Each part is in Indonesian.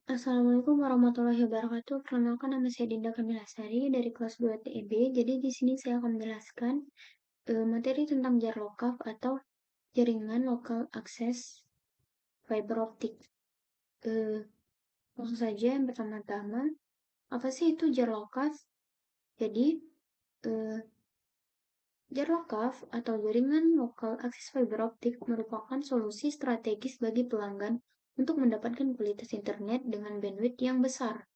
Assalamualaikum warahmatullahi wabarakatuh. Perkenalkan nama saya Dinda Kamilasari dari kelas 2 TEB. Jadi di sini saya akan menjelaskan materi tentang jar lokal atau jaringan lokal akses fiber optik. Eh, Langsung saja yang pertama-tama, apa sih itu jar lokal? Jadi eh, jar lokal atau jaringan lokal akses fiber optik merupakan solusi strategis bagi pelanggan untuk mendapatkan kualitas internet dengan bandwidth yang besar.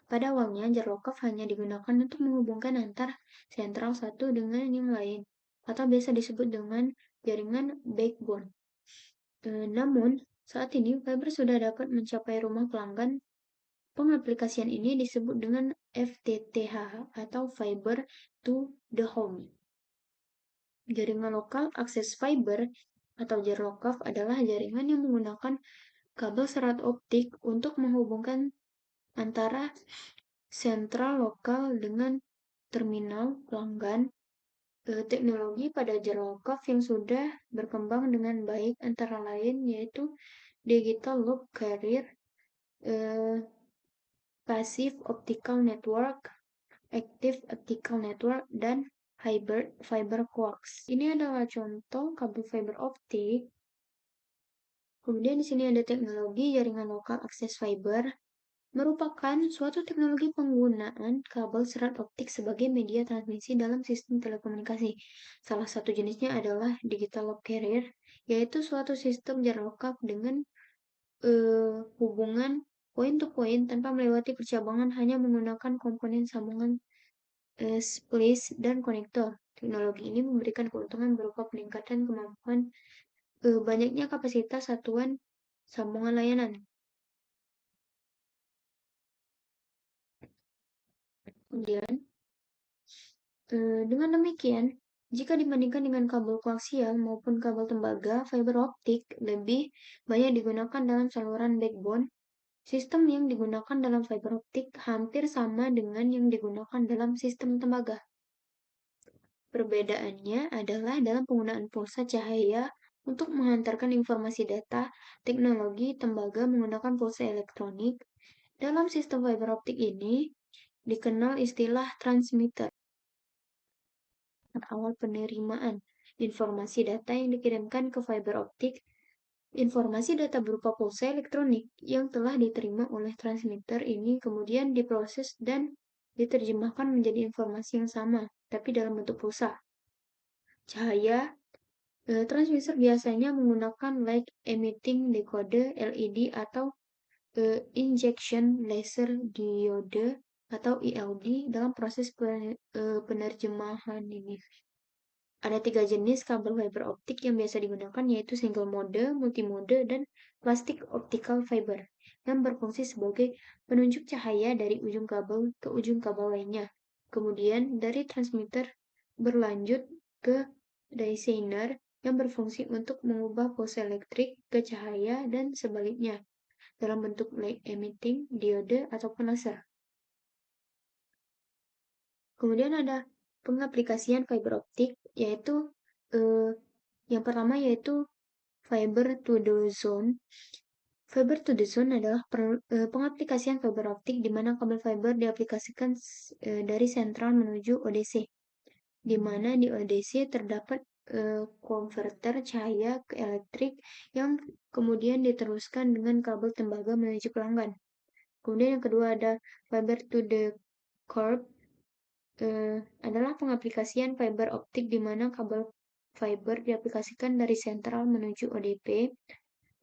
Pada awalnya, jar lokaf hanya digunakan untuk menghubungkan antar sentral satu dengan yang lain, atau biasa disebut dengan jaringan backbone. Namun, saat ini fiber sudah dapat mencapai rumah pelanggan. Pengaplikasian ini disebut dengan FTTH atau Fiber to the Home. Jaringan lokal akses fiber atau jar lokaf adalah jaringan yang menggunakan kabel serat optik untuk menghubungkan antara sentral lokal dengan terminal pelanggan. Teknologi pada jar lokaf yang sudah berkembang dengan baik antara lain yaitu Digital Loop Carrier, eh, Passive Optical Network, Active Optical Network, dan Hybrid Fiber Coax. Ini adalah contoh kabel fiber optik. Kemudian di sini ada teknologi jaringan lokal akses fiber, merupakan suatu teknologi penggunaan kabel serat optik sebagai media transmisi dalam sistem telekomunikasi. Salah satu jenisnya adalah Digital Loop Carrier, yaitu suatu sistem jarak lokal dengan hubungan point to point tanpa melewati percabangan hanya menggunakan komponen sambungan splice dan konektor. Teknologi ini memberikan keuntungan berupa peningkatan kemampuan banyaknya kapasitas satuan sambungan layanan. Kemudian, dengan demikian, jika dibandingkan dengan kabel koaksial maupun kabel tembaga, fiber optik lebih banyak digunakan dalam saluran backbone. Sistem yang digunakan dalam fiber optik hampir sama dengan yang digunakan dalam sistem tembaga. Perbedaannya adalah dalam penggunaan pulsa cahaya untuk menghantarkan informasi data. Teknologi tembaga menggunakan pulsa elektronik. Dalam sistem fiber optik ini dikenal istilah transmitter. Awal penerimaan informasi data yang dikirimkan ke fiber optik, informasi data berupa pulsa elektronik yang telah diterima oleh transmitter ini kemudian diproses dan diterjemahkan menjadi informasi yang sama, tapi dalam bentuk pulsa. Cahaya transmitter biasanya menggunakan light emitting decoder LED atau injection laser diode atau ILD dalam proses penerjemahan ini. Ada 3 jenis kabel fiber optik yang biasa digunakan yaitu single mode, multimode, dan plastic optical fiber yang berfungsi sebagai penunjuk cahaya dari ujung kabel ke ujung kabel lainnya. Kemudian dari transmitter berlanjut ke designer yang berfungsi untuk mengubah pulsa elektrik ke cahaya dan sebaliknya dalam bentuk light emitting diode ataupun laser. Kemudian ada pengaplikasian fiber optik yaitu yang pertama yaitu fiber to the zone. Fiber to the zone adalah pengaplikasian fiber optik di mana kabel fiber diaplikasikan dari sentral menuju ODC, di mana di ODC terdapat konverter cahaya ke elektrik yang kemudian diteruskan dengan kabel tembaga menuju pelanggan. Kemudian yang kedua ada fiber to the curb, adalah pengaplikasian fiber optik di mana kabel fiber diaplikasikan dari sentral menuju ODP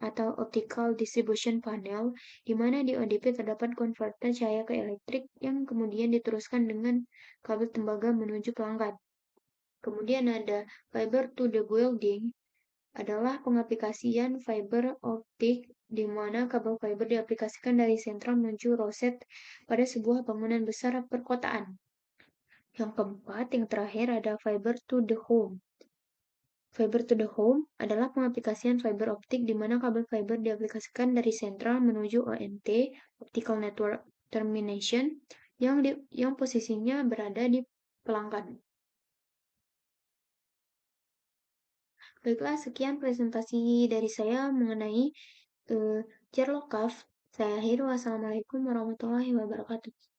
atau Optical Distribution Panel, di mana di ODP terdapat konverter cahaya ke elektrik yang kemudian diteruskan dengan kabel tembaga menuju pelanggan. Kemudian ada fiber to the building, adalah pengaplikasian fiber optik di mana kabel fiber diaplikasikan dari sentral menuju roset pada sebuah bangunan besar perkotaan. Yang keempat, yang terakhir ada fiber to the home. Fiber to the home adalah pengaplikasian fiber optik di mana kabel fiber diaplikasikan dari sentral menuju ONT, Optical Network Termination, yang posisinya berada di pelanggan. Baiklah, sekian presentasi dari saya mengenai jar lokaf. Saya akhiri wassalamualaikum warahmatullahi wabarakatuh.